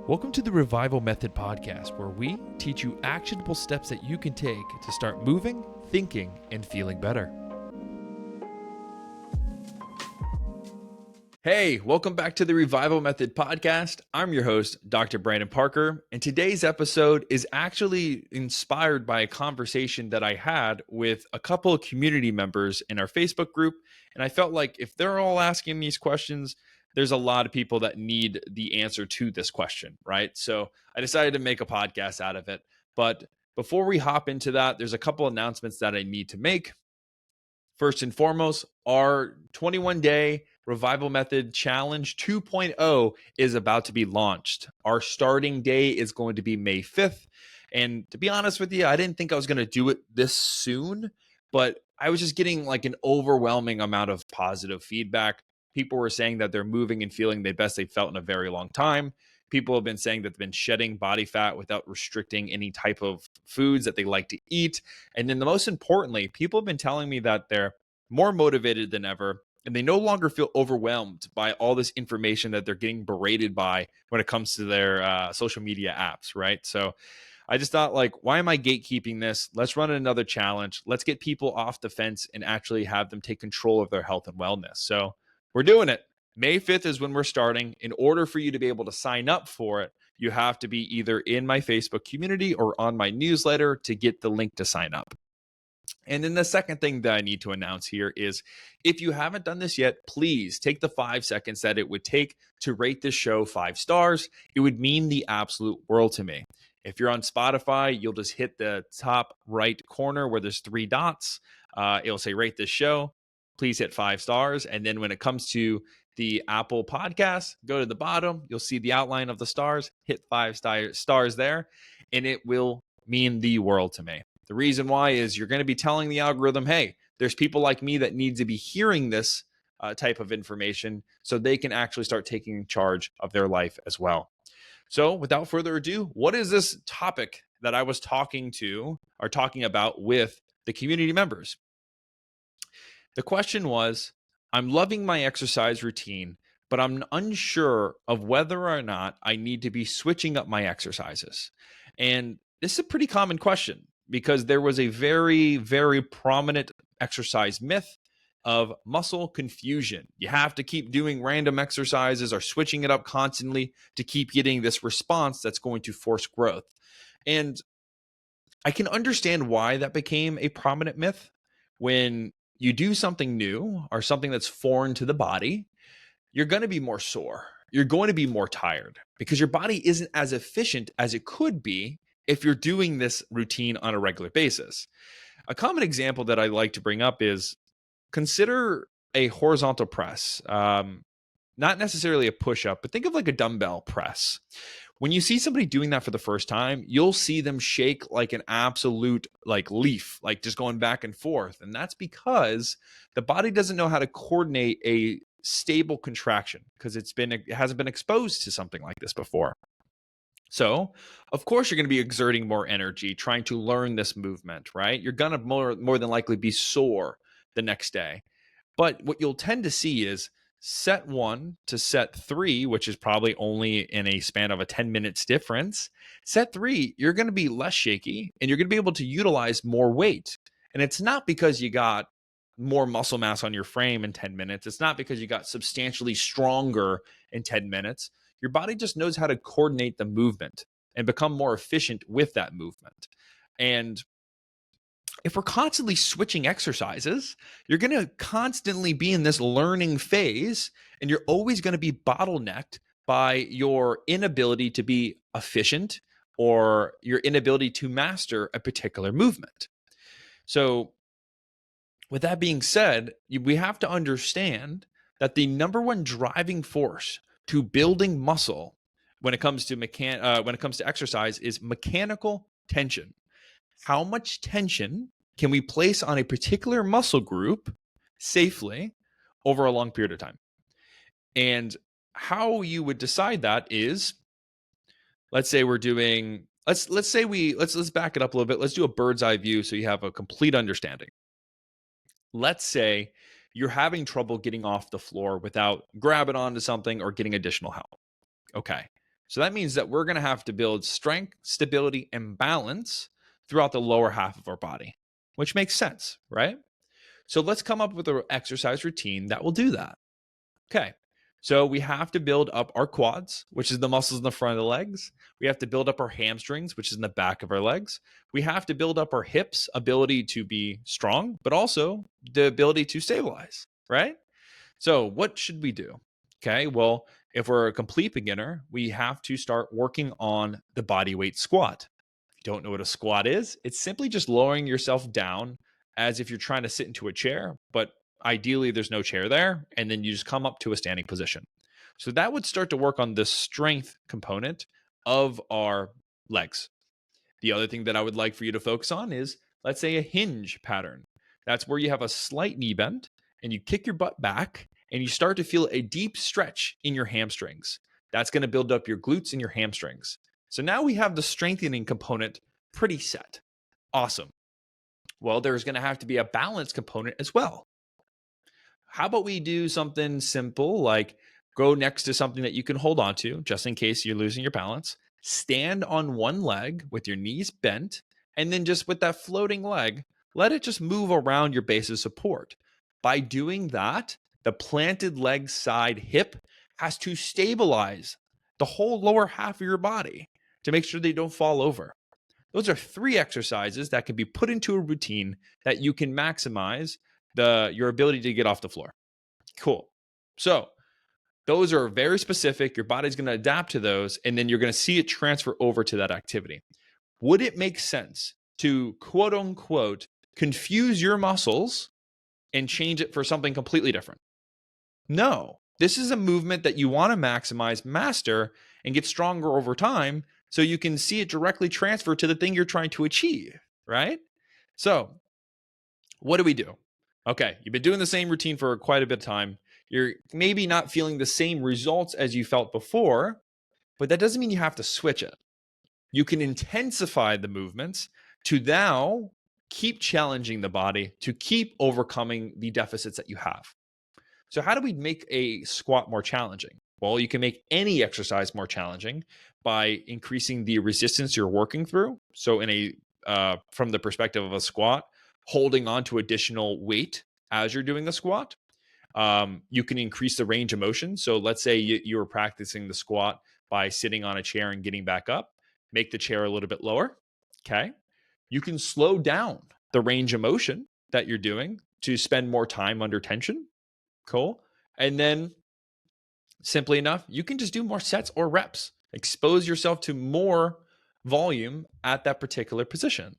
Welcome to the Revival Method podcast, where we teach you actionable steps that you can take to start moving, thinking, and feeling better. Hey, welcome back to the Revival Method podcast. I'm your host, Dr. Brandon Parker, and today's episode is actually inspired by a conversation that I had with a couple of community members in our Facebook group, and I felt like if they're all asking these questions, there's a lot of people that need the answer to this question, right? So I decided to make a podcast out of it. But before we hop into that, there's a couple announcements that I need to make. First and foremost, our 21-day Revival Method Challenge 2.0 is about to be launched. Our starting day is going to be May 5th. And to be honest with you, I didn't think I was going to do it this soon, but I was just getting like an overwhelming amount of positive feedback. People were saying that they're moving and feeling the best they've felt in a very long time. People have been saying that they've been shedding body fat without restricting any type of foods that they like to eat. And then the most importantly, people have been telling me that they're more motivated than ever, and they no longer feel overwhelmed by all this information that they're getting berated by when it comes to their social media apps, right? So I just thought, like, why am I gatekeeping this? Let's run another challenge. Let's get people off the fence and actually have them take control of their health and wellness. So we're doing it. May 5th is when we're starting. In order for you to be able to sign up for it, you have to be either in my Facebook community or on my newsletter to get the link to sign up. And then the second thing that I need to announce here is if you haven't done this yet, please take the 5 seconds that it would take to rate this show 5 stars. It would mean the absolute world to me. If you're on Spotify, you'll just hit the top right corner where there's 3 dots. It'll say rate this show. Please hit 5 stars. And then when it comes to the Apple podcast, go to the bottom. You'll see the outline of the stars. Hit 5 stars there, and it will mean the world to me. The reason why is you're going to be telling the algorithm, hey, there's people like me that need to be hearing this type of information so they can actually start taking charge of their life as well. So without further ado, what is this topic that I was talking about with the community members? The question was, I'm loving my exercise routine, but I'm unsure of whether or not I need to be switching up my exercises. And this is a pretty common question because there was a very, very prominent exercise myth of muscle confusion. You have to keep doing random exercises or switching it up constantly to keep getting this response that's going to force growth. And I can understand why that became a prominent myth. When you do something new or something that's foreign to the body, you're going to be more sore. You're going to be more tired because your body isn't as efficient as it could be if you're doing this routine on a regular basis. A common example that I like to bring up is consider a horizontal press. Not necessarily a push-up, but think of like a dumbbell press. When you see somebody doing that for the first time, you'll see them shake like an absolute like leaf, like just going back and forth. And that's because the body doesn't know how to coordinate a stable contraction because it hasn't been exposed to something like this before. So, of course, you're going to be exerting more energy trying to learn this movement, right? You're going to more than likely be sore the next day. But what you'll tend to see is set 1 to set 3, which is probably only in a span of a 10 minutes difference. Set 3, you're going to be less shaky and you're going to be able to utilize more weight. And it's not because you got more muscle mass on your frame in 10 minutes. It's not because you got substantially stronger in 10 minutes. Your body just knows how to coordinate the movement and become more efficient with that movement. And if we're constantly switching exercises, you're going to constantly be in this learning phase, and you're always going to be bottlenecked by your inability to be efficient or your inability to master a particular movement. So, with that being said, we have to understand that the number one driving force to building muscle when it comes to exercise is mechanical tension. How much tension can we place on a particular muscle group safely over a long period of time? And how you would decide that is, let's say we're doing, let's back it up a little bit. Let's do a bird's eye view so you have a complete understanding. Let's say you're having trouble getting off the floor without grabbing onto something or getting additional help. Okay. So that means that we're going to have to build strength, stability, and balance throughout the lower half of our body, which makes sense, right? So let's come up with an exercise routine that will do that. Okay. So we have to build up our quads, which is the muscles in the front of the legs. We have to build up our hamstrings, which is in the back of our legs. We have to build up our hips, ability to be strong, but also the ability to stabilize, right? So what should we do? Okay. Well, if we're a complete beginner, we have to start working on the body weight squat. If you don't know what a squat is, it's simply just lowering yourself down as if you're trying to sit into a chair, but ideally there's no chair there, and then you just come up to a standing position. So that would start to work on the strength component of our legs. The other thing that I would like for you to focus on is, let's say, a hinge pattern. That's where you have a slight knee bend and you kick your butt back and you start to feel a deep stretch in your hamstrings. That's going to build up your glutes and your hamstrings. So now we have the strengthening component pretty set. Awesome. Well, there's going to have to be a balance component as well. How about we do something simple like go next to something that you can hold on to just in case you're losing your balance, stand on one leg with your knees bent, and then just with that floating leg, let it just move around your base of support. By doing that, the planted leg side hip has to stabilize the whole lower half of your body to make sure they don't fall over. Those are 3 exercises that can be put into a routine that you can maximize your ability to get off the floor. Cool. So those are very specific. Your body's going to adapt to those, and then you're going to see it transfer over to that activity. Would it make sense to quote unquote confuse your muscles and change it for something completely different? No. This is a movement that you want to maximize, master, and get stronger over time so you can see it directly transfer to the thing you're trying to achieve, right? So, what do we do? Okay, you've been doing the same routine for quite a bit of time. You're maybe not feeling the same results as you felt before, but that doesn't mean you have to switch it. You can intensify the movements to now keep challenging the body to keep overcoming the deficits that you have. So, how do we make a squat more challenging? Well, you can make any exercise more challenging by increasing the resistance you're working through. So, from the perspective of a squat, holding on to additional weight as you're doing the squat. You can increase the range of motion. So, let's say you were practicing the squat by sitting on a chair and getting back up. Make the chair a little bit lower. Okay. You can slow down the range of motion that you're doing to spend more time under tension. Cool. And then simply enough, you can just do more sets or reps. Expose yourself to more volume at that particular position.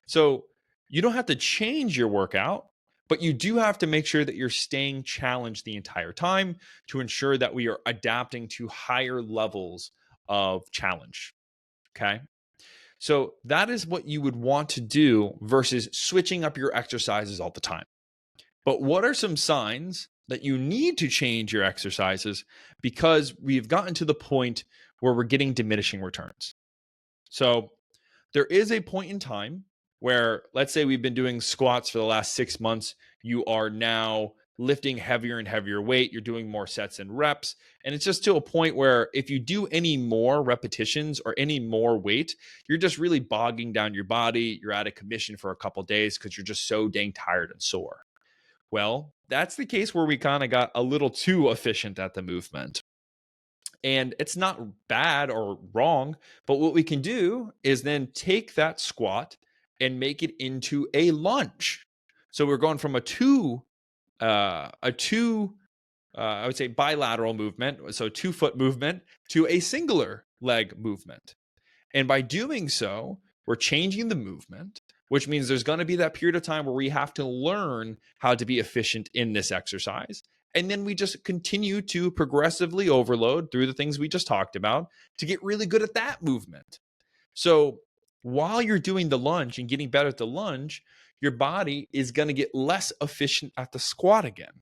So you don't have to change your workout, but you do have to make sure that you're staying challenged the entire time to ensure that we are adapting to higher levels of challenge. Okay. So that is what you would want to do versus switching up your exercises all the time. But what are some signs that you need to change your exercises because we've gotten to the point where we're getting diminishing returns? So there is a point in time where, let's say we've been doing squats for the last 6 months, you are now lifting heavier and heavier weight, you're doing more sets and reps, and it's just to a point where if you do any more repetitions or any more weight, you're just really bogging down your body, you're out of commission for a couple days because you're just so dang tired and sore. Well, that's the case where we kind of got a little too efficient at the movement. And it's not bad or wrong, but what we can do is then take that squat and make it into a lunge. So we're going from I would say bilateral movement, so 2-foot movement, to a singular leg movement. And by doing so, we're changing the movement, which means there's going to be that period of time where we have to learn how to be efficient in this exercise. And then we just continue to progressively overload through the things we just talked about to get really good at that movement. So while you're doing the lunge and getting better at the lunge, your body is going to get less efficient at the squat again.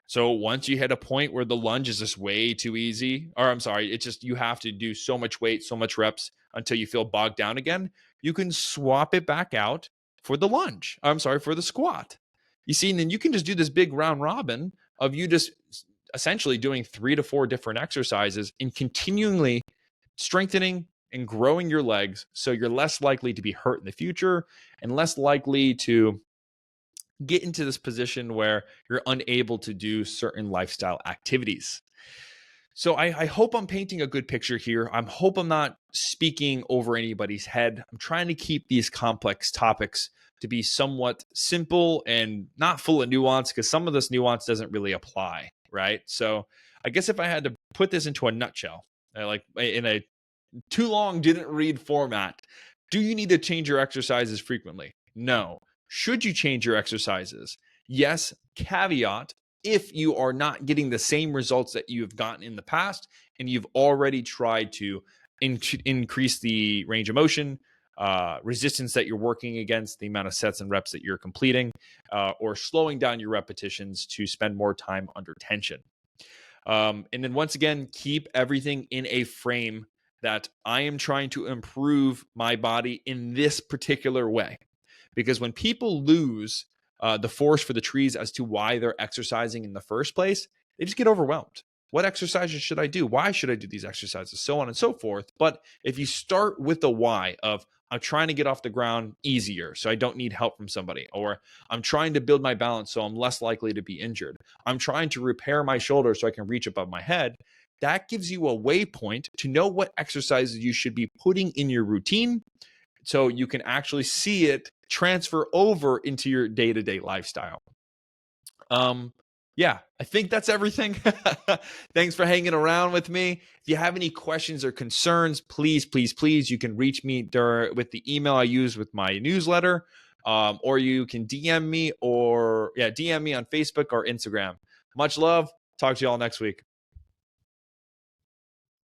So once you hit a point where the lunge is just way too easy, or I'm sorry, it's just you have to do so much weight, so much reps until you feel bogged down again, you can swap it back out for the lunge. I'm sorry, for the squat. You see, and then you can just do this big round robin of you just essentially doing 3 to 4 different exercises and continually strengthening and growing your legs so you're less likely to be hurt in the future and less likely to get into this position where you're unable to do certain lifestyle activities. So I hope I'm painting a good picture here. I hope I'm not speaking over anybody's head. I'm trying to keep these complex topics to be somewhat simple and not full of nuance, because some of this nuance doesn't really apply, right? So I guess if I had to put this into a nutshell, like in a too long didn't read format, do you need to change your exercises frequently? No. Should you change your exercises? Yes. Caveat: if you are not getting the same results that you have gotten in the past and you've already tried to increase the range of motion, resistance that you're working against, the amount of sets and reps that you're completing, or slowing down your repetitions to spend more time under tension. And then once again, keep everything in a frame that I am trying to improve my body in this particular way. Because when people lose the forest for the trees as to why they're exercising in the first place, they just get overwhelmed. What exercises should I do? Why should I do these exercises? So on and so forth. But if you start with the why of, I'm trying to get off the ground easier so I don't need help from somebody, or I'm trying to build my balance so I'm less likely to be injured, I'm trying to repair my shoulder so I can reach above my head, that gives you a waypoint to know what exercises you should be putting in your routine so you can actually see it transfer over into your day-to-day lifestyle. Yeah, I think that's everything. Thanks for hanging around with me. If you have any questions or concerns, please, you can reach me with the email I use with my newsletter, or you can DM me DM me on Facebook or Instagram. Much love. Talk to you all next week.